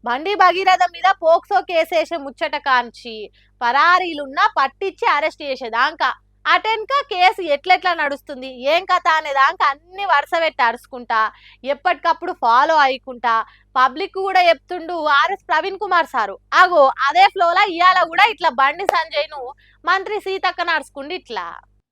బండి భగీరథ మీద పోక్సో కేసేసే ముచ్చట కాంచి పరారీలున్నా పట్టించి అరెస్ట్ చేసేదాకా అటెన్క కేసు ఎట్లెట్లా నడుస్తుంది ఏం కథ అనేదాకా అన్ని వరుస పెట్టి అరుచుకుంటా ఎప్పటికప్పుడు ఫాలో అయ్యకుంటా పబ్లిక్ కూడా చెప్తుండు ఆర్ఎస్ ప్రవీణ్ కుమార్ సారు అగో అదే ఫ్లోలా ఇవాళ కూడా ఇట్లా బండి సంజయ్ ను మంత్రి సీతక్క నడుచుకుండి ఇట్లా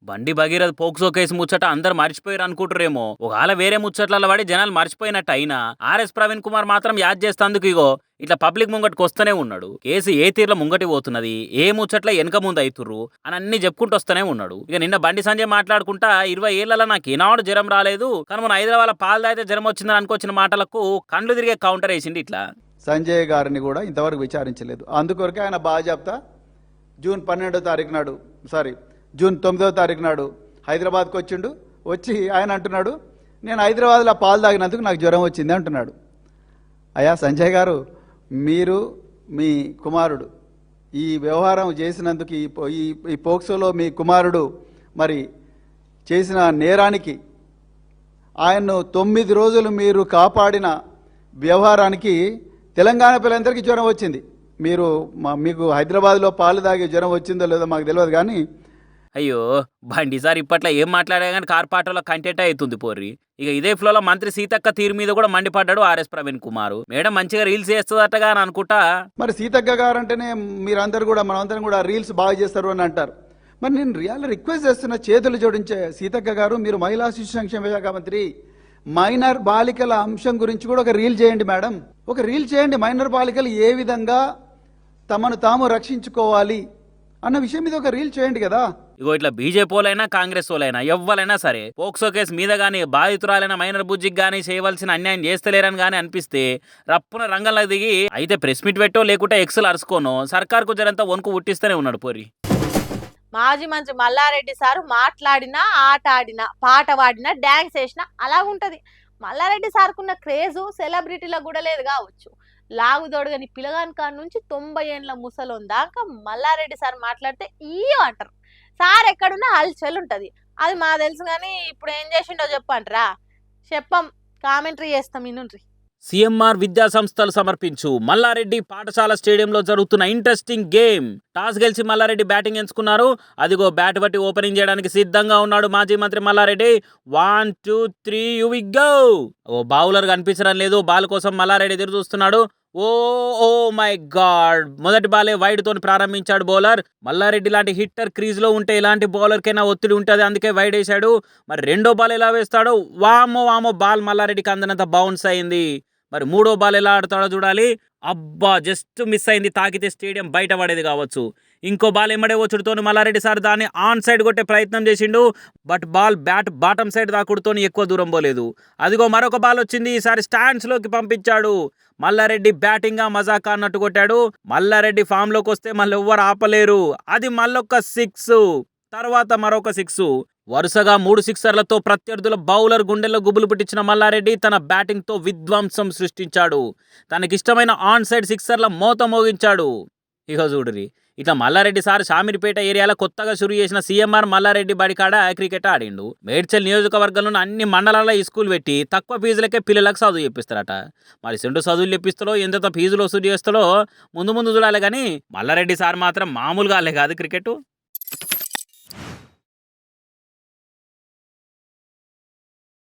బండి భగీరథ పోక్సో కేసు ముచ్చట అందరు మర్చిపోయారు అనుకుంటారేమో ఒకవేళ వేరే ముచ్చట్లలో పడి జనాలు మర్చిపోయినట్టు అయినా ఆర్ఎస్ ప్రవీణ్ కుమార్ మాత్రం యాద్ చేస్తేందుకు ఇగో ఇట్లా పబ్లిక్ ముంగటికి వస్తూనే ఉన్నాడు. కేసు ఏ తీరులో ముంగటి పోతున్నది, ఏ ముచ్చట్ల వెనక ముందు అవుతుర్రు అని అన్ని చెప్పుకుంటూ వస్తూనే ఉన్నాడు. ఇక నిన్న బండి సంజయ్ మాట్లాడుకుంటా 20 ఏళ్లలో నాకు ఏనాడు జ్వరం రాలేదు, కానీ మన హైదరాబాద్ పాలు తాగితే జ్వరం వచ్చిందని అనుకొచ్చిన మాటలకు కండ్లు తిరిగే కౌంటర్ వేసింది. ఇట్లా సంజయ్ గారిని కూడా ఇంతవరకు విచారించలేదు. అందుకొరకే ఆయన బాజాప్తా జూన్ 12వ తారీఖు నాడు జూన్ 9వ తారీఖు నాడు హైదరాబాద్కి వచ్చిండు. వచ్చి ఆయన అంటున్నాడు, నేను హైదరాబాద్లో పాలు తాగినందుకు నాకు జ్వరం వచ్చింది అంటున్నాడు. అయ్యా సంజయ్ గారు, మీరు మీ కుమారుడు ఈ వ్యవహారం చేసినందుకు ఈ పోక్సోలో మీ కుమారుడు మరి చేసిన నేరానికి ఆయన్ను 9 రోజులు మీరు కాపాడిన వ్యవహారానికి తెలంగాణ పిల్లలందరికీ జ్వరం వచ్చింది. మీకు హైదరాబాద్లో పాలు తాగి జ్వరం వచ్చిందో లేదో మాకు తెలియదు, కానీ అయ్యో బండి సార్ ఇప్పట్లో ఏం మాట్లాడా కానీ కార్పాటంలో కంటెంట్ అవుతుంది పోర్రి. ఇక ఇదే ఫ్లోలో మంత్రి సీతక్క తీరు మీద కూడా మండిపడ్డాడు ఆర్ఎస్ ప్రవీణ్ కుమార్. మేడం మంచిగా రీల్స్ చేస్తుందటగా అని అనుకుంటా. మరి సీతక్క గారు అంటేనే మీరందరూ కూడా మనమందరం కూడా రీల్స్ బాగా చేస్తారు అని అంటారు. మరి నేను రిక్వెస్ట్ చేస్తున్న, చేతులు జోడించే సీతక్క గారు, మీరు మహిళా శిశు సంక్షేమ శాఖ మంత్రి, మైనర్ బాలికల అంశం గురించి కూడా ఒక రీల్ చేయండి మేడం. ఒక రీల్ చేయండి, మైనర్ బాలికలు ఏ విధంగా తమను తాము రక్షించుకోవాలి అన్న విషయం మీద ఒక రీల్ చేయండి కదా. ఇగో ఇట్లా బీజేపీ వాళ్ళైనా కాంగ్రెస్ వాళ్ళైనా ఎవ్వరైనా సరే పోక్సో కేసు మీద కానీ బాధితురాలైన మైనర్ బుజ్జికి కానీ చేయవలసిన అన్యాయం చేస్తలేరని కానీ అనిపిస్తే రప్పున రంగంలో దిగి అయితే ప్రెస్ మీట్ పెట్టో లేకుంటే ఎక్సెల్ అరుచుకోనో సర్కార్కు జరంతా వణుకు పుట్టిస్తూనే ఉన్నాడు పోరి. మాజీ మంత్రి మల్లారెడ్డి సారు మాట్లాడినా, ఆట ఆడినా, పాట పాడినా, డ్యాన్స్ వేసినా అలాగుంటది. మల్లారెడ్డి సార్కున్న క్రేజు సెలబ్రిటీలకు కూడా లేదు కావచ్చు. లాగుదొడగని పిలగాని కాడ నుంచి 90 ఏళ్ళ ముసలోని దాకా మల్లారెడ్డి సార్ మాట్లాడితే ఈ అంటారు. సార్ ఎక్కడున్నా హల్చల్ ఉంటుంది, అది మా తెలుసు. కానీ ఇప్పుడు ఏం చేసిండో చెప్పంటారా? చెప్పం, కామెంటరీ చేస్తాం ఇనుండ్రి. సిఎంఆర్ విద్యా సంస్థలు సమర్పించు మల్లారెడ్డి పాఠశాల స్టేడియంలో జరుగుతున్న ఇంట్రెస్టింగ్ గేమ్. టాస్ గెలిచి మల్లారెడ్డి బ్యాటింగ్ ఎంచుకున్నారు. అదిగో బ్యాట్ బట్టి ఓపెనింగ్ చేయడానికి సిద్ధంగా ఉన్నాడు మాజీ మంత్రి మల్లారెడ్డి. 1 2 3 you we go. ఓ బౌలర్ కనిపించడం లేదు, బాల్ కోసం మల్లారెడ్డి ఎదురు చూస్తున్నాడు. ఓ మై గాడ్, మొదటి బాలే వైడ్ తోని ప్రారంభించాడు బౌలర్. మల్లారెడ్డి లాంటి హిట్టర్ క్రీజ్ లో ఉంటే ఇలాంటి బౌలర్ కైనా ఒత్తిడి ఉంటుంది, అందుకే వైడ్ వేశాడు. మరి రెండో బాల్ ఎలా వేస్తాడో, వామో బాల్ మల్లారెడ్డికి అందనంత బౌన్స్ అయింది. మరి మూడో బాల్ ఎలా ఆడతాడో చూడాలి. అబ్బా జస్ట్ మిస్ అయింది, తాకితే స్టేడియం బయట పడేది కావచ్చు. ఇంకో బాల్ ఎమ్మడే వచ్చుడుతోని మల్లారెడ్డి సార్ దాన్ని ఆన్ సైడ్ కొట్టే ప్రయత్నం చేసిండు. But ball bat bottom side దాకుడుతోని ఎక్కువ దూరం పోలేదు. అదిగో మరొక బాల్ వచ్చింది, ఈసారి స్టాండ్స్ లోకి పంపించాడు. మల్లారెడ్డి బ్యాటింగ్ మజాకా అన్నట్టు కొట్టాడు. మల్లారెడ్డి ఫామ్ లోకి వస్తే మళ్ళీ ఎవ్వరు ఆపలేరు. అది మళ్ళొక్క 6, తర్వాత మరొక 6. వరుసగా 3 సిక్సర్లతో ప్రత్యర్థుల బౌలర్ గుండెల్లో గుబులు పుట్టించిన మల్లారెడ్డి తన బ్యాటింగ్ తో విధ్వంసం సృష్టించాడు. తనకిష్టమైన ఆన్ సైడ్ సిక్సర్ల మోత మోగించాడు. ఇక చూడురి, ఇట్లా మల్లారెడ్డి సార్ షామీర్పేట ఏరియాలో కొత్తగా షురు చేసిన సిఎంఆర్ మల్లారెడ్డి బడికాడ క్రికెట్ ఆడిండు. మేడ్చల్ నియోజకవర్గంలో అన్ని మండలాల్లో ఈ స్కూల్ పెట్టి తక్కువ ఫీజులకే పిల్లలకు చదువు చెప్పిస్తారట. మరి సెంటు చదువులు చెప్పిస్తాడో, ఎంత ఫీజులు వసూలు చేస్తాడో ముందు చూడాలి. కానీ మల్లారెడ్డి సార్ మాత్రం మామూలుగా కాదు క్రికెట్.